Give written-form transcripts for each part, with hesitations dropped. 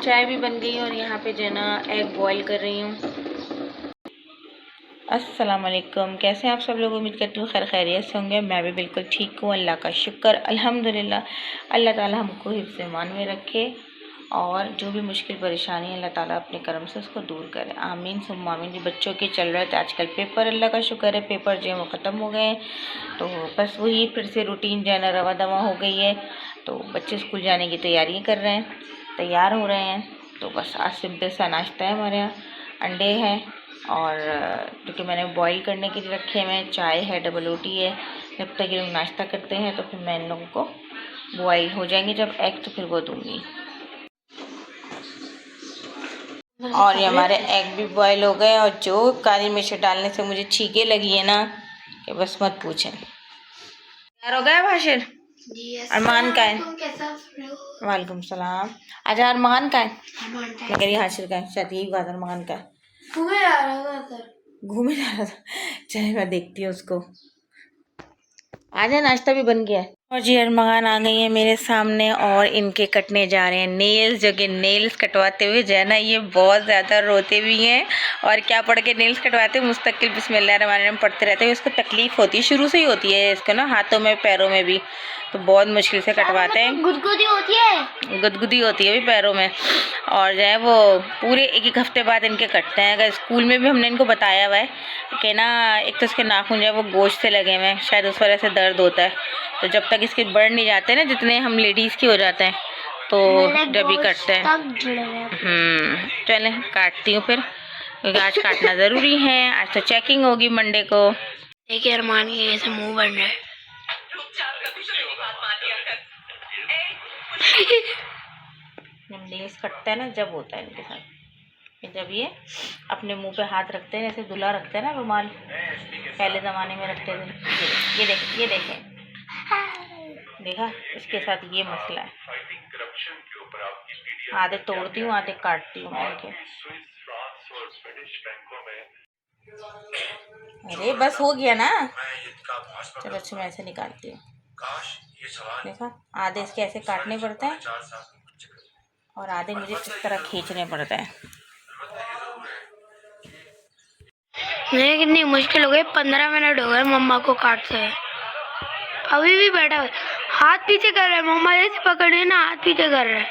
चाय भी बन गई और यहाँ पे जो है ना एग बॉईल कर रही हूँ। अस्सलाम वालेकुम, कैसे हैं आप सब लोग? उम्मीद करती हूँ खैर खैरियत से होंगे। मैं भी बिल्कुल ठीक हूँ, अल्लाह का शुक्र अल्हम्दुलिल्लाह। अल्लाह ताला हमको हिफ्ज़ ईमान में रखे और जो भी मुश्किल परेशानी है अल्लाह ताला अपने करम से उसको दूर करे, आमीन सुम्मा आमीन। जी बच्चों के चल रहे थे आजकल पेपर, अल्लाह का शुक्र है पेपर जो है वो ख़त्म हो गए हैं। तो बस वही फिर से रूटीन जो है ना रवा दवा हो गई है। तो बच्चे स्कूल जाने की तैयारी कर रहे हैं, तैयार हो रहे हैं। तो बस आज सिंपल सा नाश्ता है हमारे यहाँ, अंडे हैं और क्योंकि मैंने बॉईल करने के लिए रखे हुए हैं, चाय है, डबल रोटी है। जब तक ये लोग नाश्ता करते हैं तो फिर मैं इन लोगों को बॉईल हो जाएंगे जब एग तो फिर वो दूँगी। और ये हमारे एग भी बॉईल हो गए और जो काली मिर्च डालने से मुझे छींके लगी है ना कि बस मत पूछें। तैयार हो गया भाषिर? अरमान का है? वालेकुम सलाम। अच्छा अरमान का है? मैं कह रही हाशिर का है, शायद यही बात अरमान का है। घूमे जा रहा था। चले मैं देखती हूँ उसको। आजा नाश्ता भी बन गया है। और जी अरमान आ गई है मेरे सामने और इनके कटने जा रहे हैं नेल्स, जो कि नेल्स कटवाते हुए जो है ना ये बहुत ज़्यादा रोते भी हैं। और क्या पढ़ के नेल्स कटवाते हैं? मुस्तकिल बिस्मिल्लाहिर्रहमानिर्रहीम पढ़ते रहते हैं। इसको तकलीफ़ होती है, शुरू से ही होती है इसको ना, हाथों में पैरों में भी। तो बहुत मुश्किल से कटवाते हैं, गुदगुदी होती है, गुदगुदी होती है भी पैरों में। और जो है वो पूरे एक एक हफ्ते बाद इनके कटते हैं। अगर स्कूल में भी हमने इनको बताया हुआ है कि ना एक तो इसके नाखून जो है वो गोश्त से लगे हुए हैं, शायद उस वजह से दर्द होता है। तो जब तक इसके बढ़ नहीं जाते ना जितने हम लेडीज़ के हो जाते हैं तो जब भी कटते हैं। चलें काटती हूँ फिर, क्योंकि आज काटना ज़रूरी है। आज तो चेकिंग होगी मंडे को। देखिए अरमान के कैसे मुंह बन रहा है। जब नेल्स कटता है ना जब होता है इनके साथ, जब ये अपने मुंह पे हाथ रखते हैं, जैसे दूल्हा रखते हैं ना रुमाल, पहले ज़माने में रखते थे। ये देखें देखा, इसके साथ ये मसला है। आधे तोड़ती हूँ आधे काटती हूँ इनके। अरे बस हो गया ना, चलो अच्छा मैं ऐसे निकालती हूँ। देखा आधे इसके ऐसे काटने पड़ते हैं और आधे मुझे इस तरह खींचने पड़ते हैं। नहीं कितनी मुश्किल हो गई, 15 मिनट हो गए मम्मा को काटते हैं। अभी भी बैठा है, हाथ पीछे कर रहा है, मम्मा जैसे पकड़े ना हाथ पीछे कर रहा है।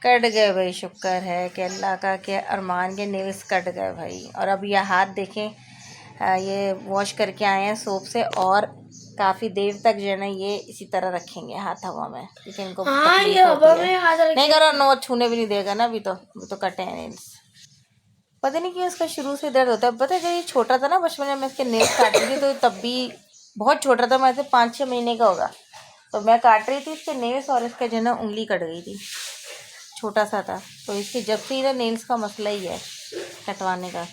कट गए भाई, शुक्र है कि अल्लाह का कि अरमान के नेल्स कट गए भाई। और अब ये हाथ देखें, ये वॉश करके आए हैं सोप से और काफ़ी देर तक जो है ना ये इसी तरह रखेंगे हाथ हवा में, क्योंकि इनको ये हवा में हाथ नहीं करो, नो छूने भी नहीं देगा ना। अभी तो कटे हैं नेल्स। पता नहीं क्यों इसका शुरू से दर्द होता है। पता है जब ये छोटा था ना, बचपन में मैं इसके नेल्स काट रही थी तो तब भी बहुत छोटा था, मैं 5-6 महीने का होगा, तो मैं काट रही थी इसके नेल्स और इसका जो है ना उंगली कट गई थी, छोटा सा था। तो इसके जब से इधर नेल्स का मसला ही है कटवाने का।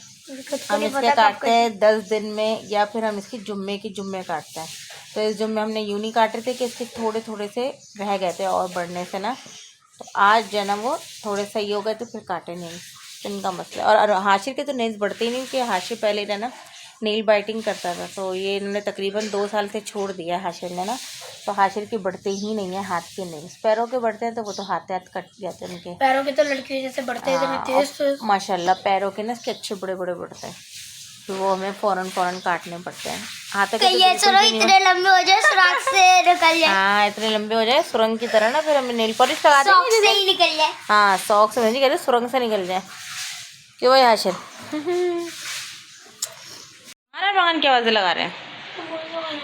हम इसके काटते हैं 10 दिन में, या फिर हम इसकी जुम्मे काटते हैं। तो इस जुम्मे हमने यूँ नहीं काटे थे कि इसके थोड़े थोड़े से रह गए थे और बढ़ने से ना, तो आज जो है ना वो थोड़े सही हो गए तो फिर काटे नेल्स, इनका मसला। और हाशिर के तो नेल्स बढ़ते ही नहीं, कि हाशिर पहले जो है ना नेल बाइटिंग करता था, तो ये इन्होंने तकरीबन 2 साल से छोड़ दिया हाशिर ने ना, तो हाशिर के बढ़ते ही नहीं है हाथ के नेल्स। पैरों के बढ़ते हैं तो वो तो हाथ कट जाते हैं उनके। पैरों के तो लड़कियों जैसे बढ़ते हैं माशाल्लाह, पैरों के ना इसके अच्छे बड़े बड़े बढ़ते हैं, तो वो हमें फ़ौरन काटने पड़ते हैं। हाथों के इतने लंबे हो जाए सुरंग से निकल जाए। हाँ इतने लंबे हो जाए सुरंग की तरह ना, फिर हमें नेल पॉलिश लगा देंगे निकल जाए। हाँ सॉक्स में नहीं कहते, सुरंग से निकल जाए। क्यों भाई हाशिर? अरमान क्या आवाज़ें लगा रहे हैं?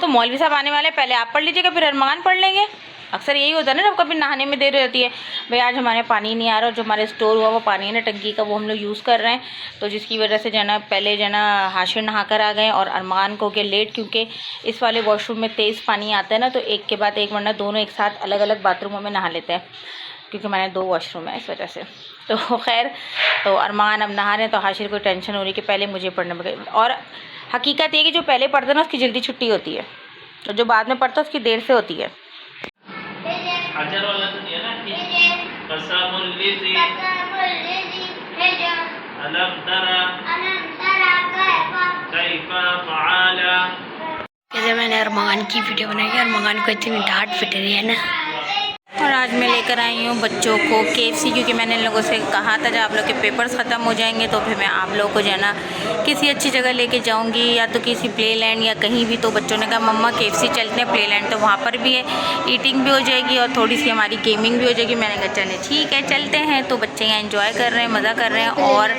तो मौलवी साहब आने वाले, पहले आप पढ़ लीजिएगा फिर अरमान पढ़ लेंगे। अक्सर यही होता है ना, जब कभी नहाने में देर रहती है, भाई आज हमारे पानी नहीं आ रहा, जो हमारे स्टोर हुआ वो पानी है ना टंकी का, वो हम लोग यूज़ कर रहे हैं, तो जिसकी वजह से जना पहले जना हाशिर नहा कर आ गए और अरमान को गया लेट, क्योंकि इस वाले वॉशरूम में तेज़ पानी आता है ना, तो एक के बाद एक, वरना दोनों एक साथ अलग अलग बाथरूमों में नहा लेते हैं, क्योंकि मैंने 2 वॉशरूम है इस वजह से। तो खैर, तो अरमान अब नहा रहे हैं, तो हाशिर को टेंशन हो रही कि पहले मुझे पढ़ना पड़ेगा। और हकीकत ये कि जो पहले पढ़ता है ना उसकी जल्दी छुट्टी होती है, और जो बाद में पढ़ता है उसकी देर से होती है। मैंने अरमान की वीडियो बनाई है, अरमान को इतनी डांट पिट रही है ना। और आज लेकर आई हूँ बच्चों को KFC, क्योंकि मैंने इन लोगों से कहा था जब आप लोग के पेपर्स ख़त्म हो जाएंगे तो फिर मैं आप लोगों को जो है ना किसी अच्छी जगह लेके जाऊँगी, या तो किसी प्लेलैंड या कहीं भी। तो बच्चों ने कहा मम्मा KFC चलते हैं प्लेलैंड, तो वहाँ पर भी है, ईटिंग भी हो जाएगी और थोड़ी सी हमारी गेमिंग भी हो जाएगी। मैंने कहा चले ठीक है चलते हैं। तो बच्चे यहाँ एंजॉय कर रहे हैं, मज़ा कर रहे हैं। और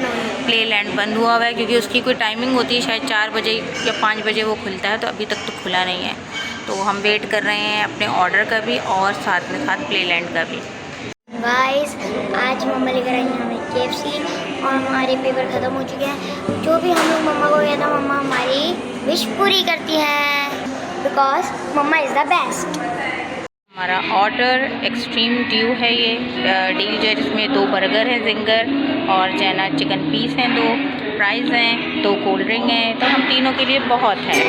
प्लेलैंड बंद हुआ हुआ है क्योंकि उसकी कोई टाइमिंग होती है, शायद 4 बजे या 5 बजे वो खुलता है, तो अभी तक तो खुला नहीं है। तो हम वेट कर रहे हैं अपने ऑर्डर का भी और साथ में साथ प्लेलैंड का भी। गाइस आज मम्मा लेकर आई हैं हमें KFC और हमारे पेपर ख़त्म हो चुके हैं। जो भी हम लोग मम्मा को कहते हैं, मम्मा हमारी विश पूरी करती हैं, because mama is the best. हमारा ऑर्डर एक्सट्रीम ड्यू है, ये डील जो है जिसमें 2 बर्गर हैं जिंगर और जैना चिकन पीस हैं, 2 फ्राइज़ हैं, 2 कोल्ड ड्रिंक हैं। तो हम तीनों के लिए बहुत है।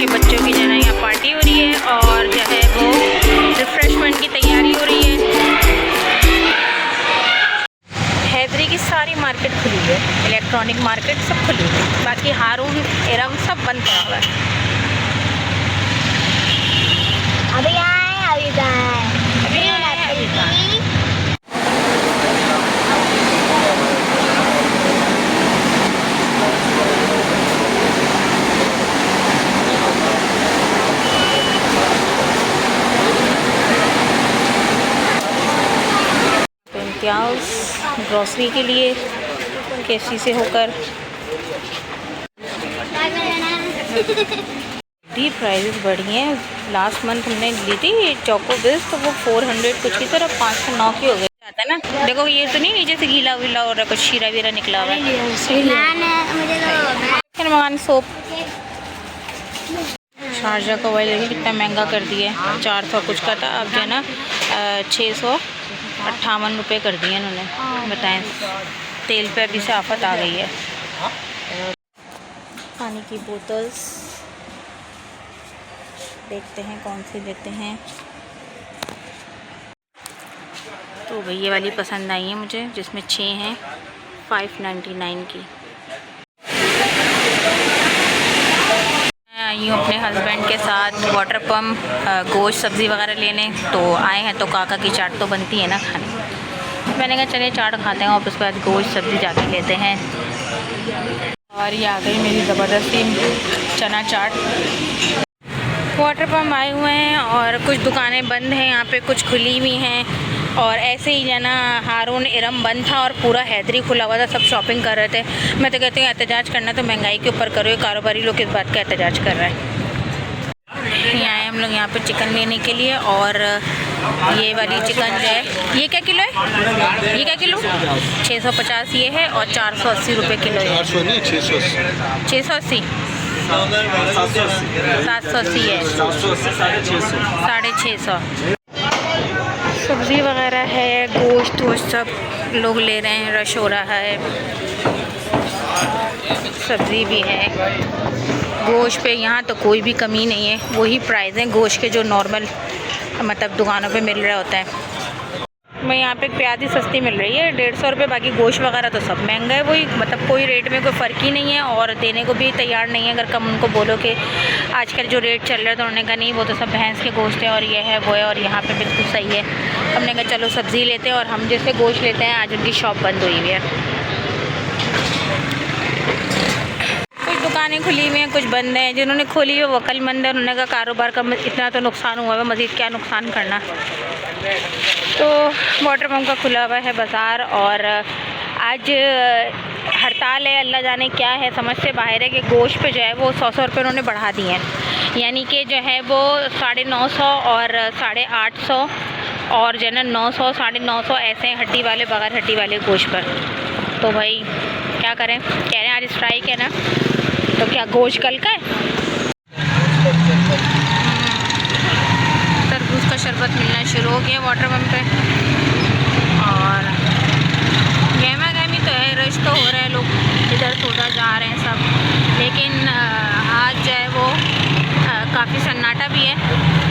बच्चों की जो है यहाँ पार्टी हो रही है और जो है वो रिफ्रेशमेंट की तैयारी हो रही है। हैदरी की सारी मार्केट खुली है, इलेक्ट्रॉनिक मार्केट सब खुली है, बाकी हारून इरम सब बंद पड़ा हुआ है। अभी आए अभी जाए अभी आए अभी जाए। ग्रॉसरी के लिए KFC से होकर दी प्राइसेस बढ़ी हैं। लास्ट मंथ हमने ली थी चोको बिल्स, तो वो 400 कुछ की तरफ 509 की हो गई जाता है ना। देखो ये तो नहीं नीचे से गीला वीला हो रहा है, कुछ शीरा वीरा निकला हुआ है। मकान सोप शारजा का ऑयल देखिए कितना महंगा कर दिया है, 400 कुछ का था, अब जो है ना 658 रुपये कर दिए इन्होंने। बताएं तेल पे अभी से आफत आ गई है। पानी की बोतल्स देखते हैं कौन सी लेते हैं। तो भाई ये वाली पसंद आई है मुझे, जिसमें 6 हैं, 599 की। आई हूँ अपने हस्बैंड के साथ वाटर पम्प गोश्त सब्ज़ी वगैरह लेने, तो आए हैं। तो काका की चाट तो बनती है ना खाने, मैंने कहा चलिए चाट खाते हैं और उसके बाद गोश्त सब्ज़ी जाके लेते हैं। और ये आ गई मेरी ज़बरदस्ती चना चाट। वाटर पम्प आए हुए हैं और कुछ दुकानें बंद हैं यहाँ पे, कुछ खुली हुई हैं। और ऐसे ही जो ना हारून इरम बंद था और पूरा हैदरी खुला हुआ था, सब शॉपिंग कर रहे थे। मैं तो कहती हूँ एहतजाज करना तो महंगाई के ऊपर करो, ये कारोबारी लोग किस बात का एहतजाज कर रहे हैं। यहाँ आए हम लोग यहाँ पे चिकन लेने के लिए, और ये वाली चिकन जो है ये क्या किलो है, ये क्या किलो 650 ये है और 480 रुपये किलो है। 680 780 है, 650। सब्ज़ी वगैरह है, गोश्त वोश्त सब लोग ले रहे हैं, रश हो रहा है। सब्ज़ी भी है, गोश्त पे यहाँ तो कोई भी कमी नहीं है, वही प्राइस हैं गोश्त के जो नॉर्मल मतलब दुकानों पे मिल रहा होता है। मैं यहाँ पे प्याज ही सस्ती मिल रही है 150 रुपये, बाकी गोश्त वगैरह तो सब महंगा है। वही मतलब कोई रेट में कोई फ़र्क ही नहीं है और देने को भी तैयार नहीं है। अगर कम उनको बोलो कि आजकल जो रेट चल रहा है, तो उन्होंने कहा नहीं वो तो सब भैंस के गोश्त है और ये है वो है, और यहाँ पे बिल्कुल सही है। हमने कहा चलो सब्ज़ी लेते हैं, और हम जैसे गोश्त लेते हैं, आज उनकी शॉप बंद हुई हुई है। कुछ दुकानें खुली हुई हैं, कुछ बंद हैं। जिन्होंने खोली है वो अक्लमंद है, उन्होंने कहा कारोबार का इतना तो नुकसान हुआ है, मज़ीद क्या नुकसान करना। तो वाटर पम्प का खुला हुआ है बाज़ार, और आज हड़ताल है, अल्लाह जाने क्या है, समझ से बाहर है कि गोश्त पे जो है वो 100 रुपये उन्होंने बढ़ा दिए हैं। यानी कि जो है वो 950 और 850 और जो है ना 900 950 ऐसे हैं हड्डी वाले, बगैर हड्डी वाले गोश्त पर। तो भाई क्या करें, कह रहे हैं आज स्ट्राइक है ना, तो क्या गोश्त कल का है। तरबूज का शरबत मिलना शुरू हो गया वाटर पम्प पे, और गहमा गहमी तो है, रश तो हो रहा है, लोग इधर से उधर जा रहे हैं सब। लेकिन आज जो है वो काफ़ी सन्नाटा भी है,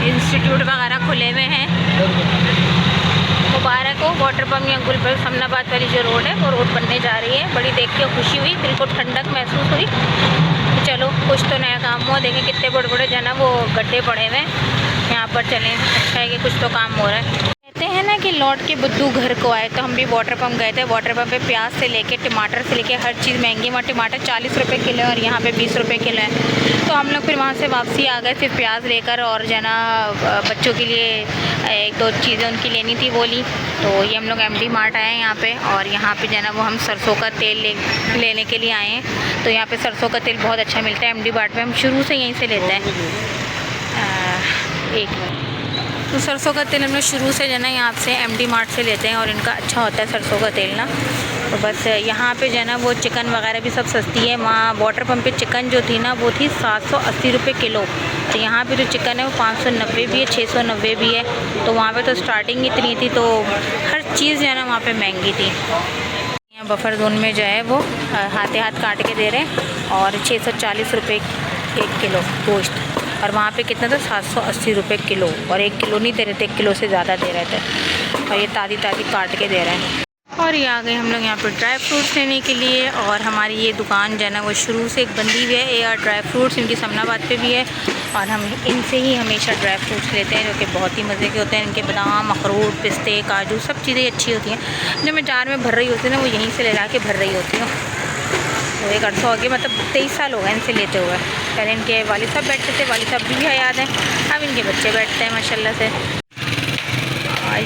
इंस्टीट्यूट वगैरह खुले हुए हैं। मुबारक हो वाटर पम्प या गुल पर समनाबाद वाली जो रोड है वो रोड बनने जा रही है। बड़ी देख के खुशी हुई, दिल को ठंडक महसूस हुई। चलो कुछ तो नया काम हुआ। देखें कितने बड़े बड़े जो है ना वो गड्ढे पड़े हुए हैं यहाँ पर। चलें, अच्छा है कि कुछ तो काम हो रहा है। कहते हैं ना कि लौट के बुद्धू घर को आए, तो हम भी वाटर पम्प गए थे। वाटर पम्प पे प्याज से लेके टमाटर से लेके हर चीज़ महंगी। वहाँ टमाटर 40 रुपये किलो है और यहाँ पे 20 रुपये किलो है। तो हम लोग फिर वहाँ से वापसी आ गए सिर्फ प्याज लेकर, और जो है ना बच्चों के लिए एक दो चीज़ें उनकी लेनी थी वो ली। तो ये हम लोग MD मार्ट आए हैं यहाँ पे, और यहाँ पे जो है ना वो हम सरसों का तेल लेने के लिए आए हैं। तो यहाँ पे सरसों का तेल बहुत अच्छा मिलता है MD मार्ट में, हम शुरू से यहीं से लेते हैं। एक तो सरसों का तेल हम लोग शुरू से जो है ना यहाँ से MD मार्ट से लेते हैं, और इनका अच्छा होता है सरसों का तेल ना। तो बस यहाँ पे जो है ना वो चिकन वगैरह भी सब सस्ती है। वहाँ वाटर पम्प पे चिकन जो थी ना वो थी 780 रुपये किलो। तो यहाँ पे जो चिकन है वो 590 भी है, 690 भी है। तो वहाँ पे तो स्टार्टिंग इतनी थी, तो हर चीज़ जो है ना वहाँ पे महंगी थी। यहाँ बफर जोन में जो है वो हाथे हाथ काट के दे रहे हैं, और 640 रुपये 1 किलो गोश्त। और वहाँ पे कितना था 780 रुपये किलो, और 1 किलो नहीं दे रहे थे, 1 किलो से ज़्यादा दे रहे थे। और ये ताज़ी ताज़ी काट के दे रहे हैं। और ये आ गए हम लोग यहाँ पर ड्राई फ्रूट्स लेने के लिए। और हमारी ये दुकान जो है ना वो शुरू से एक बंदी हुई है, AR ड्राई फ्रूट्स, इनकी समनाबाद पे भी है। और हम इनसे ही हमेशा ड्राई फ्रूट्स लेते हैं, जो कि बहुत ही मज़े के होते हैं। इनके बादाम, अखरोट, पिस्ते, काजू सब चीज़ें अच्छी होती हैं। जो मैं जार में भर रही होती है ना वो यहीं से ले ला के भर रही होती हूँ। तो एक अर्सा हो गया, मतलब 23 साल हो गए इनसे लेते हुए। पहले इनके वालिद साहब बैठते थे, वालिद साहब भी याद हैं, अब इनके बच्चे बैठते हैं माशाल्लाह से।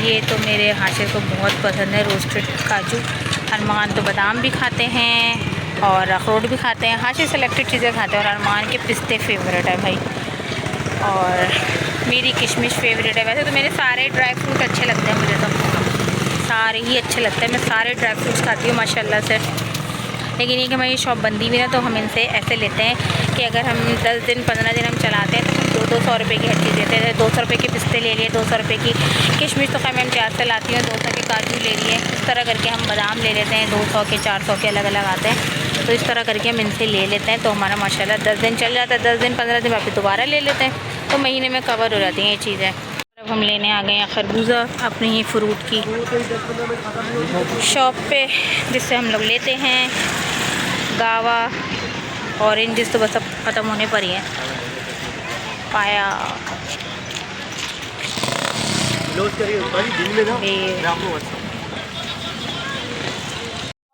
ये तो मेरे हाशिर को बहुत पसंद है रोस्टेड काजू। अरमान तो बादाम भी खाते हैं और अखरोट भी खाते हैं, हाशिर सेलेक्टेड चीज़ें खाते हैं। और अरमान के पिस्ते फेवरेट है भाई, और मेरी किशमिश फेवरेट है। वैसे तो मेरे सारे ड्राई फ्रूट अच्छे लगते हैं, मुझे तो सारे ही अच्छे लगते हैं। मैं सारे ड्राई फ्रूट्स खाती हूँ माशाल्लाह से। लेकिन ये कि हमारी शॉप बंदी हुई ना, तो हम इनसे ऐसे लेते हैं कि अगर हम 10 दिन 15 दिन हम चलाते हैं तो हम 200 रुपये की हर चीज़ देते हैं। 200 रुपये के पिस्ते ले लिए, 200 रुपये की किशमिश तो खैर मैं प्याज से लाती हूँ, 200 के काजू ले लिए। इस तरह करके हम बादाम ले लेते हैं, 200 के 400 के अलग अलग आते हैं। तो इस तरह करके हम इनसे ले लेते हैं, तो हमारा माशाल्लाह 10 दिन चल जाता है। 10 दिन 15 दिन वापस दोबारा ले लेते हैं, तो महीने में कवर हो जाती हैं ये चीज़ें। अब हम लेने आ गए हैं खरबूजा अपनी ही फ्रूट की शॉप पे, जिससे हम लोग लेते हैं। गावा, ऑरेंजेस तो बस अब ख़त्म होने पर ही है। पाया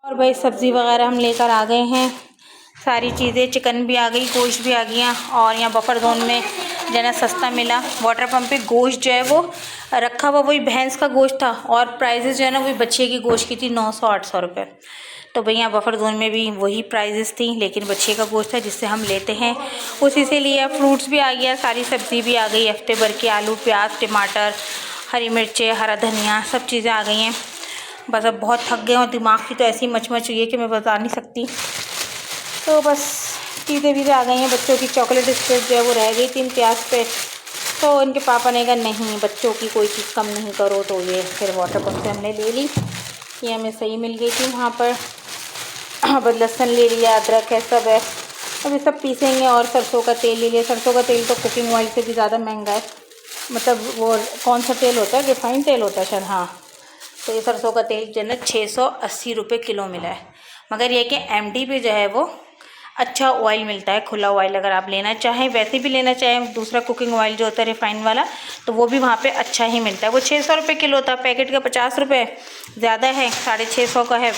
और भाई सब्ज़ी वगैरह हम लेकर आ गए हैं, सारी चीज़ें। चिकन भी आ गई, गोश्त भी आ गया। और यहाँ बफर जोन में जो है ना सस्ता मिला। वाटर पम्प पे गोश्त जो है वो रखा हुआ वही भैंस का गोश्त था, और प्राइजेज़ जो है ना वही बच्चे की गोश्त की थी 900-800 रुपये। तो भैया बफर जोन में भी वही प्राइजेस थी, लेकिन बच्चे का गोश्त है जिससे हम लेते हैं उसी से लिया। फ्रूट्स भी आ गया, सारी सब्ज़ी भी आ गई हफ्ते भर की। आलू, प्याज, टमाटर, हरी मिर्चें, हरा धनिया, सब चीज़ें आ गई हैं। बस अब बहुत थक गए, और दिमाग की तो ऐसी मच हुई है कि मैं बता नहीं सकती। तो बस चीज़ें भी आ गई हैं। बच्चों की चॉकलेट स्प्रेड जो है वो रह गई थी प्याज पे, तो इनके पापा ने कहा नहीं बच्चों की कोई चीज़ कम नहीं करो, तो ये फिर वाटर पम्प से हमने ले ली। ये हमें सही मिल गई थी वहाँ पर। अब लहसुन ले लिया, अदरक है, सब है। अब ये सब पीसेंगे। और सरसों का तेल ले लिया। सरसों का तेल तो कुकिंग ऑयल से भी ज़्यादा महंगा है, मतलब वो कौन सा तेल होता है, रिफाइंड तेल होता है शायद, हाँ। तो ये सरसों का तेल जो है ना 680 रुपये किलो मिला है। मगर ये कि MD पे जो है वो अच्छा ऑयल मिलता है, खुला ऑयल। अगर आप लेना चाहें, वैसे भी लेना चाहें दूसरा कुकिंग ऑयल जो होता है रिफाइंड वाला, तो वो भी वहाँ पे अच्छा ही मिलता है। वो 600 रुपये किलो था, पैकेट का 50 रुपये ज़्यादा है, 650 का है।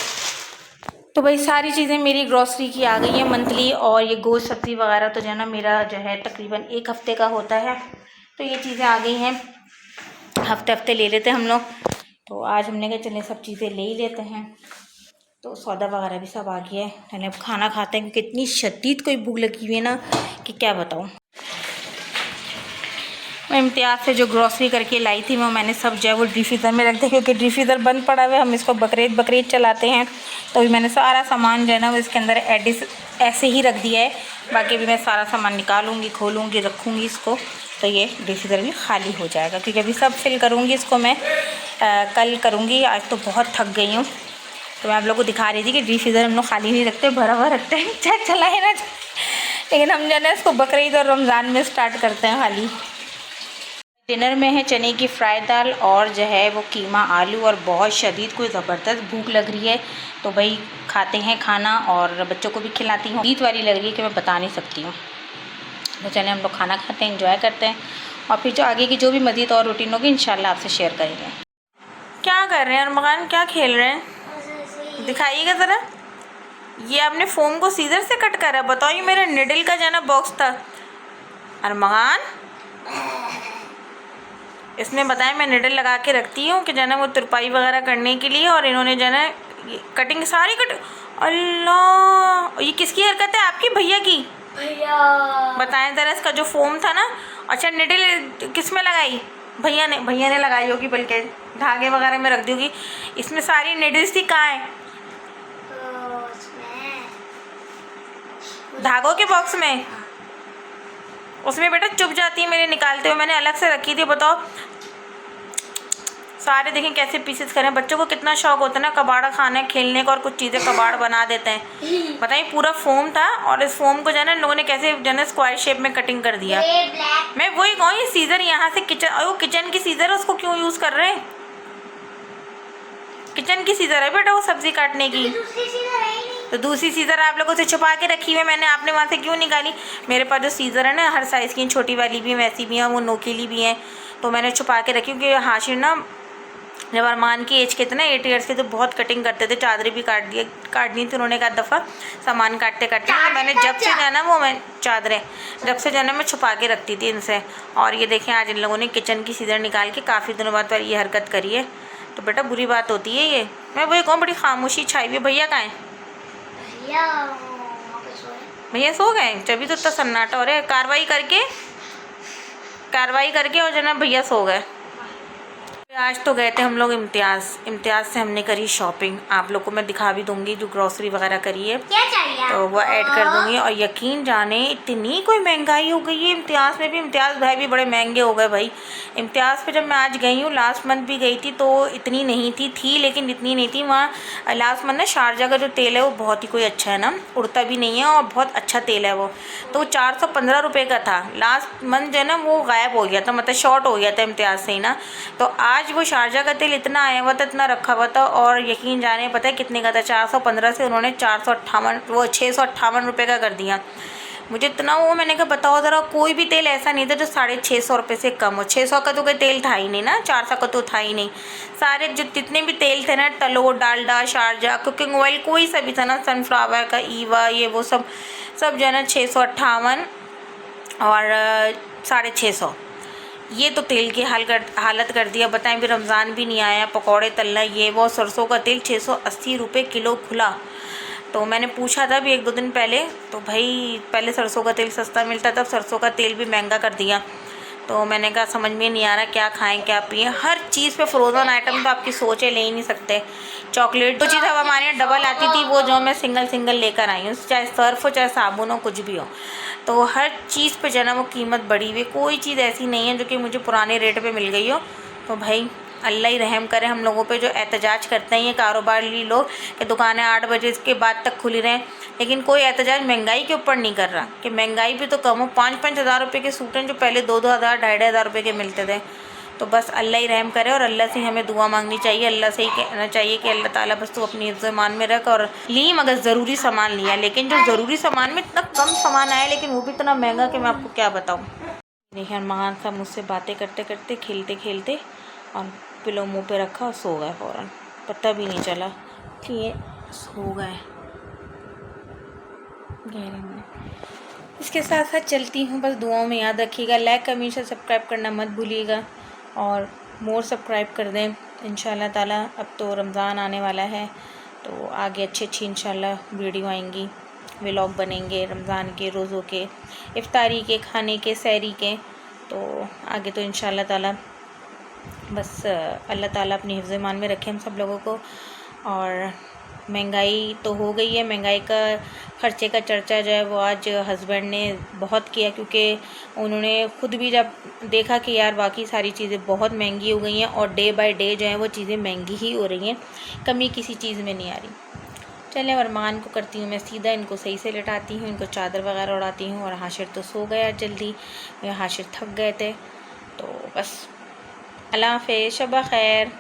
तो भाई सारी चीज़ें मेरी ग्रॉसरी की आ गई है मंथली। और ये गोश्त सब्ज़ी वगैरह तो जो है ना मेरा जो है तकरीबन 1 हफ़्ते का होता है। तो ये चीज़ें आ गई हैं, हफ्ते ले लेते हैं हम लोग। तो आज हमने कहा चलें सब चीज़ें ले ही लेते हैं। तो सौदा वगैरह भी सब आ गया है। पहले अब खाना खाते हैं, क्योंकि इतनी शदीद कोई भूख लगी हुई है ना कि क्या बताऊँ। मैं इम्तियाज़ से जो ग्रॉसरी करके लाई थी वो मैंने सब जो है वो डीप फ्रीज़र में रख दिया, क्योंकि डीप फ्रीज़र बंद पड़ा हुआ है। हम इसको बकरीद चलाते हैं, तो भी मैंने सारा सामान जो है ना वो इसके अंदर ऐसे ही रख दिया है। बाकी भी मैं सारा सामान निकालूंगी, खोलूँगी, रखूँगी इसको, तो ये डीप फ्रीज़र भी खाली हो जाएगा, क्योंकि अभी सब फिल करूँगी इसको मैं कल करूँगी। आज तो बहुत थक गई हूँ, तो मैं आप लोगों को दिखा रही थी कि डीप फ्रीज़र हम लोग खाली नहीं रखते, भरा हुआ रखते हैं, चाहे चलाए ना, लेकिन हम जो है ना इसको बकरीद और रमज़ान में स्टार्ट करते हैं खाली। डिनर में है चने की फ्राई दाल और जो है वो कीमा आलू, और बहुत शदीद कोई ज़बरदस्त भूख लग रही है, तो भाई खाते हैं खाना और बच्चों को भी खिलाती हूँ। ईद वाली लग रही है कि मैं बता नहीं सकती हूँ। तो चले हम लोग खाना खाते हैं, एंजॉय करते हैं, और फिर जो आगे की जो भी मज़ीद और रूटीन होगी इंशाल्लाह आपसे शेयर करेंगे। क्या कर रहे हैं अरमान, क्या खेल रहे हैं, दिखाइएगा ज़रा। ये आपने फ़ोम को सीजर से कट करा, बताओ। ये मेरा निडल का जो ना बॉक्स था अरमान, इसमें बताएं मैं निडल लगा के रखती हूँ कि जो है वो तुरपाई वगैरह करने के लिए, और इन्होंने जो है कटिंग सारी अल्लाह, ये किसकी हरकत है, आपकी भैया की? भैया बताएं ज़रा, इसका जो फोम था ना, अच्छा निडल किस में लगाई? भैया ने लगाई होगी, बल्कि धागे वगैरह में रख दी होगी। इसमें सारी निडल्स थी, कहाँ है? धागों के बॉक्स में, उसमें बेटा चुप जाती है मेरे निकालते हुए, मैंने अलग से रखी थी। बताओ सारे देखें कैसे पीसेस करें। बच्चों को कितना शौक होता है ना कबाड़ा खाने खेलने का, और कुछ चीज़ें कबाड़ बना देते हैं। बताइए पूरा फोम था, और इस फोम को जो है ना लोगों ने कैसे जो है स्क्वायर शेप में कटिंग कर दिया। मैं वही कहूँ, ये सीजर यहाँ से किचन की सीजर, उसको क्यों यूज़ कर रहे हैं? किचन की सीजर है बेटा वो सब्जी काटने की, तो दूसरी सीज़र आप लोगों से छुपा के रखी हुई है मैंने, आपने वहाँ से क्यों निकाली? मेरे पास जो सीज़र है ना हर साइज़ की, छोटी वाली भी वैसी भी हैं, वो नोकीली भी हैं, तो मैंने छुपा के रखी, क्योंकि हाशिर ना जब अरमान की एज के थे ना 8 ईयर्स के, तो बहुत कटिंग करते थे, चादरें भी काटनी थी उन्होंने एक दफ़ा सामान काटते काटते, तो मैंने जब से जाना वो मैं चादरें जब से जाना मैं छुपा के रखती थी इनसे। और ये देखें आज इन लोगों ने किचन की सीज़र निकाल के काफ़ी दिनों बाद ये हरकत करी है, तो बेटा बुरी बात होती है ये। मैं वही कहूँ बड़ी खामोशी छाई हुई। भैया कहाँ हैं? भैया सो गए, तभी तो इतना सन्नाटा हो रहा है। कार्रवाई करके और जो ना भैया सो गए। आज तो गए थे हम लोग इम्तियाज़ से हमने करी शॉपिंग, आप लोग को मैं दिखा भी दूंगी जो ग्रॉसरी वगैरह करी है, क्या चाहिए तो वो ऐड कर दूंगी। और यकीन जाने इतनी कोई महंगाई हो गई है इम्तियाज़ में भी, इम्तियाज़ भाई भी बड़े महंगे हो गए भाई। इम्तियाज़ पे जब मैं आज गई हूँ, लास्ट मंथ भी गई थी, तो इतनी नहीं थी लेकिन इतनी नहीं थी वहाँ। लास्ट मंथ ना शारजा का जो तेल है वो बहुत ही कोई अच्छा है ना, उड़ता भी नहीं है और बहुत अच्छा तेल है वो, तो 415 रुपये का था। लास्ट मंथ जो है ना वो गायब हो गया था, मतलब शॉर्ट हो गया था इम्तियाज़ से ही ना। तो आज वो शारजा का तेल इतना आया हुआ था, इतना रखा हुआ था, और यकीन जाने पता है कितने का था? 415 से उन्होंने 658 रुपये का कर दिया। मुझे इतना वो, मैंने कहा बताओ ज़रा, कोई भी तेल ऐसा नहीं था जो 650 रुपये से कम हो। 600 का तो कोई तेल था ही नहीं ना, 400 का तो था ही नहीं। सारे जो जितने भी तेल थे ना, तलो, डालडा, शारजा, कुकिंग ऑयल, कोई सा भी था ना, सनफ्लावर का, ईवा, ये वो सब जो है ना 658 और 650, ये तो तेल की हालत कर दिया। बताएं भी रमज़ान भी नहीं आया, पकौड़े तलना ये वो, सरसों का तेल 680 रुपये किलो खुला। तो मैंने पूछा था अभी 1-2 दिन पहले, तो भाई पहले सरसों का तेल सस्ता मिलता था, अब सरसों का तेल भी महंगा कर दिया। तो मैंने कहा समझ में नहीं आ रहा क्या खाएं क्या पिएं। हर चीज़ पे फ्रोज़न आइटम तो आपकी सोच है ले ही नहीं सकते। चॉकलेट तो चीज़ अब हमारे यहाँ डबल आती थी, वो जो मैं सिंगल लेकर आई हूँ, चाहे सर्फ हो चाहे साबुन हो कुछ भी हो, तो हर चीज़ पे जो है ना वो कीमत बढ़ी हुई। कोई चीज़ ऐसी नहीं है जो कि मुझे पुराने रेट पे मिल गई हो। तो भाई अल्लाह ही रहम करे हम लोगों पे जो एहतजाज करते हैं ये कारोबारी लोग कि दुकानें 8 बजे के बाद तक खुली रहें, लेकिन कोई एहतजाज महंगाई के ऊपर नहीं कर रहा कि महंगाई भी तो कम हो। 5-5 हज़ार रुपये के सूट हैं जो पहले 2-2 हज़ार 2.5 रुपये के मिलते थे। तो बस अल्लाह ही रहम करे, और अल्लाह से हमें दुआ मांगनी चाहिए, अल्लाह से ही कहना चाहिए कि अल्लाह ताला बस तू अपनी इज़्ज़त मान में रख। और ली मगर ज़रूरी सामान लिया, लेकिन जो ज़रूरी सामान में इतना कम सामान आया, लेकिन वो भी इतना महंगा कि मैं आपको क्या बताऊँ। देखिए अरमान साहब मुझसे बातें करते करते खेलते और पिलो मुँह पे रखा और सो गए फ़ौरन, पता भी नहीं चला कि ये सो गए गहरे में। इसके साथ साथ चलती हूँ, बस दुआओं में याद रखिएगा, लाइक कमेंट से सब्सक्राइब करना मत भूलिएगा, और मोर सब्सक्राइब कर दें इंशाल्लाह ताला। अब तो रमज़ान आने वाला है, तो आगे अच्छी इंशाल्लाह वीडियो आएंगी, व्लॉग बनेंगे रमज़ान के, रोज़ों के, इफ्तारी के, खाने के, सहरी के, तो आगे तो इंशाल्लाह ताला बस अल्लाह ताला अपनी हिफ्ज़ ईमान में रखे हम सब लोगों को। और महंगाई तो हो गई है, महंगाई का ख़र्चे का चर्चा जो है वो आज हस्बैंड ने बहुत किया, क्योंकि उन्होंने ख़ुद भी जब देखा कि यार वाकई सारी चीज़ें बहुत महंगी हो गई हैं और डे बाय डे जो है वो चीज़ें महंगी ही हो रही हैं, कमी किसी चीज़ में नहीं आ रही। चलें अरमान को करती हूँ मैं सीधा, इनको सही से लिटाती हूँ, इनको चादर वगैरह उड़ाती हूँ। और हाशिर तो सो गया जल्दी, हाशिर थक गए थे। तो बस अल्लाह हाफ़िज़, शब खैर।